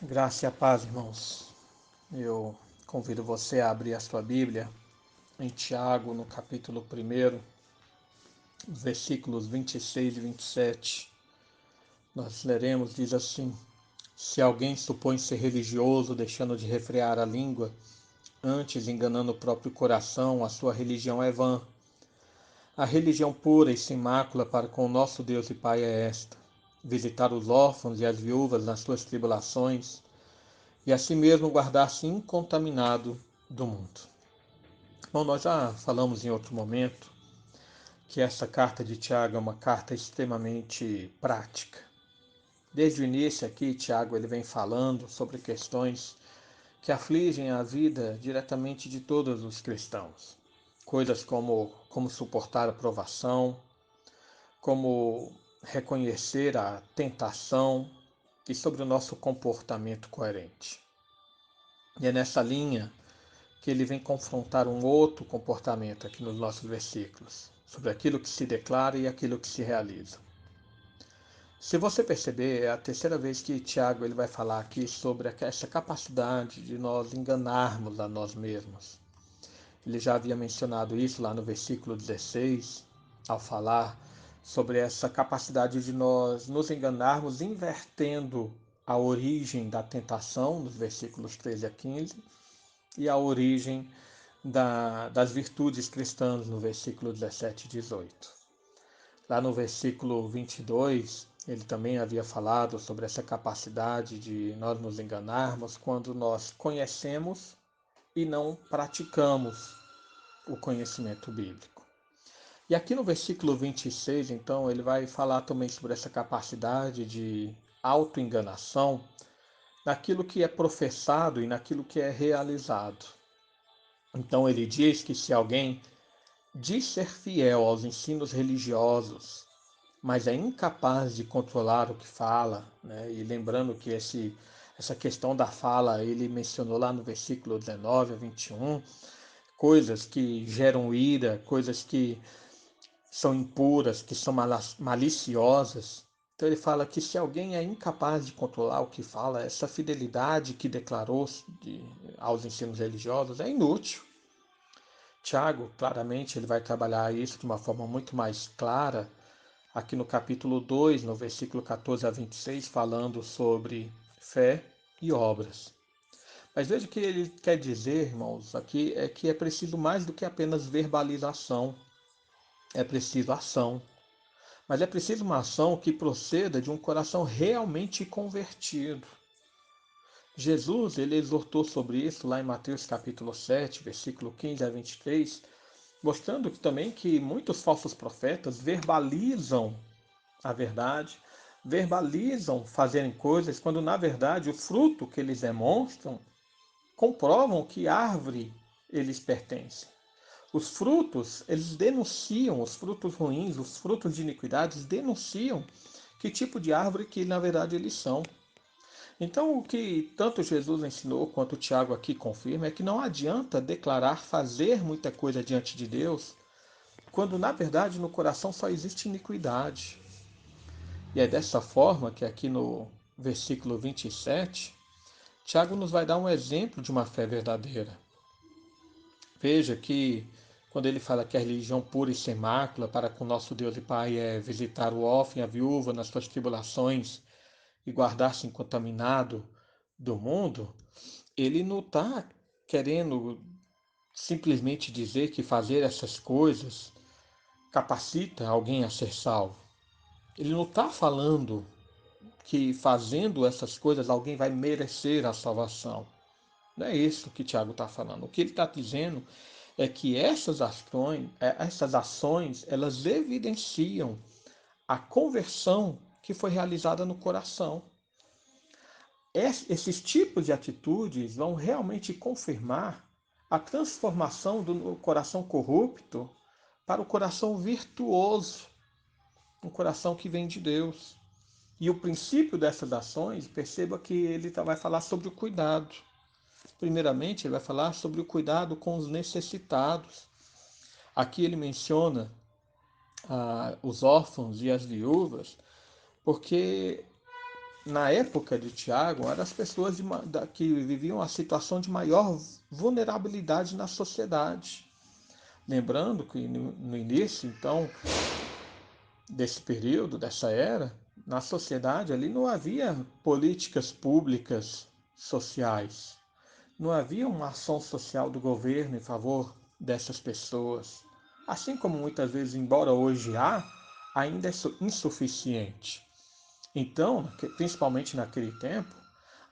Graça e a paz, irmãos. Eu convido você a abrir a sua Bíblia em Tiago, no capítulo 1, os versículos 26 e 27. Nós leremos, diz assim: Se alguém supõe ser religioso, deixando de refrear a língua, antes enganando o próprio coração, a sua religião é vã. A religião pura e sem mácula para com o nosso Deus e Pai é esta: visitar os órfãos e as viúvas nas suas tribulações, e assim mesmo guardar-se incontaminado do mundo. Bom, nós já falamos em outro momento que essa carta de Tiago é uma carta extremamente prática. Desde o início aqui, Tiago ele vem falando sobre questões que afligem a vida diretamente de todos os cristãos. Coisas como suportar a provação, como reconhecer a tentação e sobre o nosso comportamento coerente. E é nessa linha que ele vem confrontar um outro comportamento aqui nos nossos versículos, sobre aquilo que se declara e aquilo que se realiza. Se você perceber, é a terceira vez que Tiago ele vai falar aqui sobre essa capacidade de nós enganarmos a nós mesmos. Ele já havia mencionado isso lá no versículo 16, ao falar sobre essa capacidade de nós nos enganarmos invertendo a origem da tentação, nos versículos 13 a 15, e a origem das virtudes cristãs, no versículo 17 e 18. Lá no versículo 22, ele também havia falado sobre essa capacidade de nós nos enganarmos quando nós conhecemos e não praticamos o conhecimento bíblico. E aqui no versículo 26, então, ele vai falar também sobre essa capacidade de autoenganação naquilo que é professado e naquilo que é realizado. Então ele diz que se alguém diz ser fiel aos ensinos religiosos, mas é incapaz de controlar o que fala, né? E lembrando que essa questão da fala, ele mencionou lá no versículo 19 a 21, coisas que geram ira, coisas que são impuras, que são maliciosas. Então ele fala que se alguém é incapaz de controlar o que fala, essa fidelidade que declarou aos ensinos religiosos é inútil. Tiago, claramente, ele vai trabalhar isso de uma forma muito mais clara aqui no capítulo 2, no versículo 14 a 26, falando sobre fé e obras. Mas veja o que ele quer dizer, irmãos, aqui é que é preciso mais do que apenas verbalização, é preciso ação. Mas é preciso uma ação que proceda de um coração realmente convertido. Jesus, ele exortou sobre isso lá em Mateus capítulo 7, versículo 15 a 23, mostrando também que muitos falsos profetas verbalizam a verdade, verbalizam fazerem coisas, quando na verdade o fruto que eles demonstram comprovam que árvore eles pertencem. Os frutos, eles denunciam, os frutos ruins, os frutos de iniquidades denunciam que tipo de árvore que na verdade eles são. Então, o que tanto Jesus ensinou quanto Tiago aqui confirma é que não adianta declarar fazer muita coisa diante de Deus, quando na verdade no coração só existe iniquidade. E é dessa forma que aqui no versículo 27, Tiago nos vai dar um exemplo de uma fé verdadeira. Veja que quando ele fala que a religião pura e sem mácula para com nosso Deus e Pai é visitar o órfão e a viúva nas suas tribulações e guardar-se incontaminado do mundo, ele não está querendo simplesmente dizer que fazer essas coisas capacita alguém a ser salvo. Ele não está falando que fazendo essas coisas alguém vai merecer a salvação. Não é isso que Tiago está falando. O que ele está dizendo é que essas ações, elas evidenciam a conversão que foi realizada no coração. Esses tipos de atitudes vão realmente confirmar a transformação do coração corrupto para o coração virtuoso, um coração que vem de Deus. E o princípio dessas ações, perceba que ele vai falar sobre o cuidado. Primeiramente, ele vai falar sobre o cuidado com os necessitados. Aqui ele menciona os órfãos e as viúvas, porque na época de Tiago, eram as pessoas que viviam a situação de maior vulnerabilidade na sociedade. Lembrando que no início, então, desse período, dessa era, na sociedade ali não havia políticas públicas sociais. Não havia uma ação social do governo em favor dessas pessoas. Assim como muitas vezes, embora hoje há, ainda é insuficiente. Então, principalmente naquele tempo,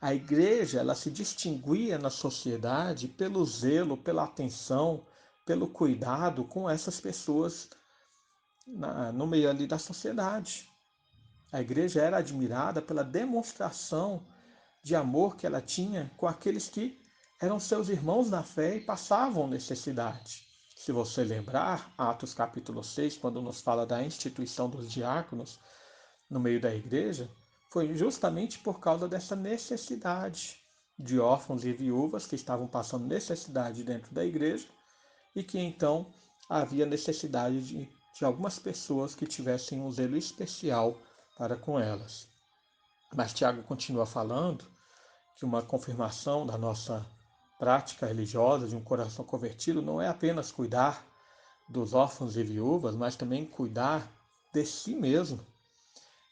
a igreja ela se distinguia na sociedade pelo zelo, pela atenção, pelo cuidado com essas pessoas no meio ali da sociedade. A igreja era admirada pela demonstração de amor que ela tinha com aqueles que eram seus irmãos na fé e passavam necessidade. Se você lembrar, Atos capítulo 6, quando nos fala da instituição dos diáconos no meio da igreja, foi justamente por causa dessa necessidade de órfãos e viúvas que estavam passando necessidade dentro da igreja e que então havia necessidade de algumas pessoas que tivessem um zelo especial para com elas. Mas Tiago continua falando que uma confirmação da nossa prática religiosa, de um coração convertido, não é apenas cuidar dos órfãos e viúvas, mas também cuidar de si mesmo.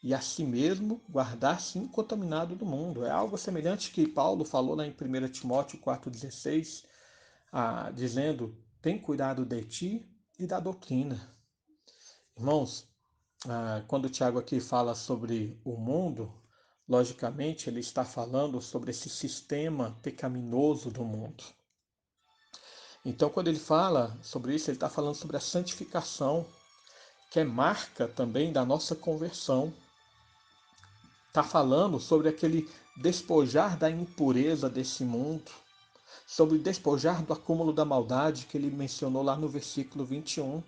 E a si mesmo guardar-se incontaminado do mundo. É algo semelhante que Paulo falou lá em 1 Timóteo 4,16, dizendo: tem cuidado de ti e da doutrina. Irmãos, quando o Tiago aqui fala sobre o mundo, logicamente ele está falando sobre esse sistema pecaminoso do mundo. Então, quando ele fala sobre isso, ele está falando sobre a santificação, que é marca também da nossa conversão. Está falando sobre aquele despojar da impureza desse mundo, sobre despojar do acúmulo da maldade que ele mencionou lá no versículo 21.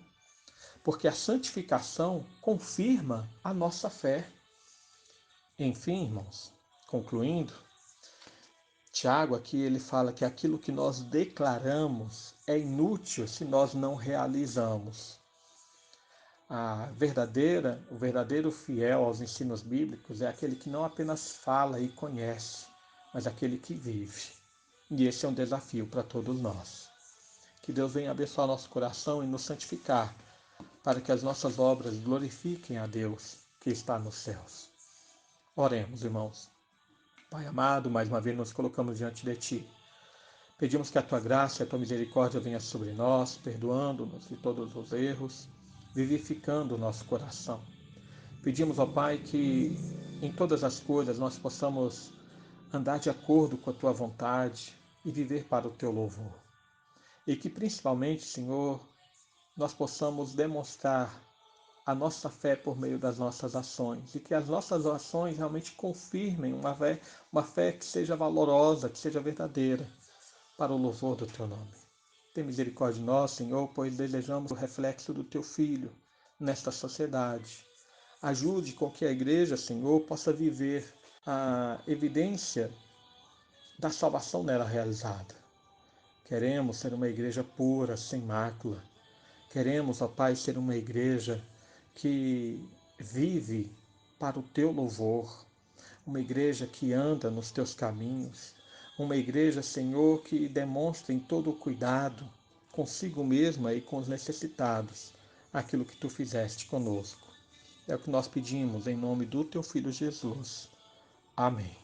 Porque a santificação confirma a nossa fé. Enfim, irmãos, concluindo, Tiago aqui ele fala que aquilo que nós declaramos é inútil se nós não realizamos. O verdadeiro fiel aos ensinos bíblicos é aquele que não apenas fala e conhece, mas aquele que vive. E esse é um desafio para todos nós. Que Deus venha abençoar nosso coração e nos santificar, para que as nossas obras glorifiquem a Deus que está nos céus. Oremos, irmãos. Pai amado, mais uma vez nos colocamos diante de Ti. Pedimos que a Tua graça e a Tua misericórdia venha sobre nós, perdoando-nos de todos os erros, vivificando o nosso coração. Pedimos, ó Pai, que em todas as coisas nós possamos andar de acordo com a Tua vontade e viver para o Teu louvor. E que principalmente, Senhor, nós possamos demonstrar a nossa fé por meio das nossas ações e que as nossas ações realmente confirmem uma fé que seja valorosa, que seja verdadeira, para o louvor do Teu nome. Tem misericórdia de nós, Senhor, pois desejamos o reflexo do Teu Filho nesta sociedade. Ajude com que a igreja, Senhor, possa viver a evidência da salvação nela realizada. Queremos ser uma igreja pura, sem mácula. Queremos, ó Pai, ser uma igreja que vive para o Teu louvor, uma igreja que anda nos Teus caminhos, uma igreja, Senhor, que demonstra em todo o cuidado consigo mesma e com os necessitados aquilo que Tu fizeste conosco. É o que nós pedimos em nome do Teu Filho Jesus. Amém.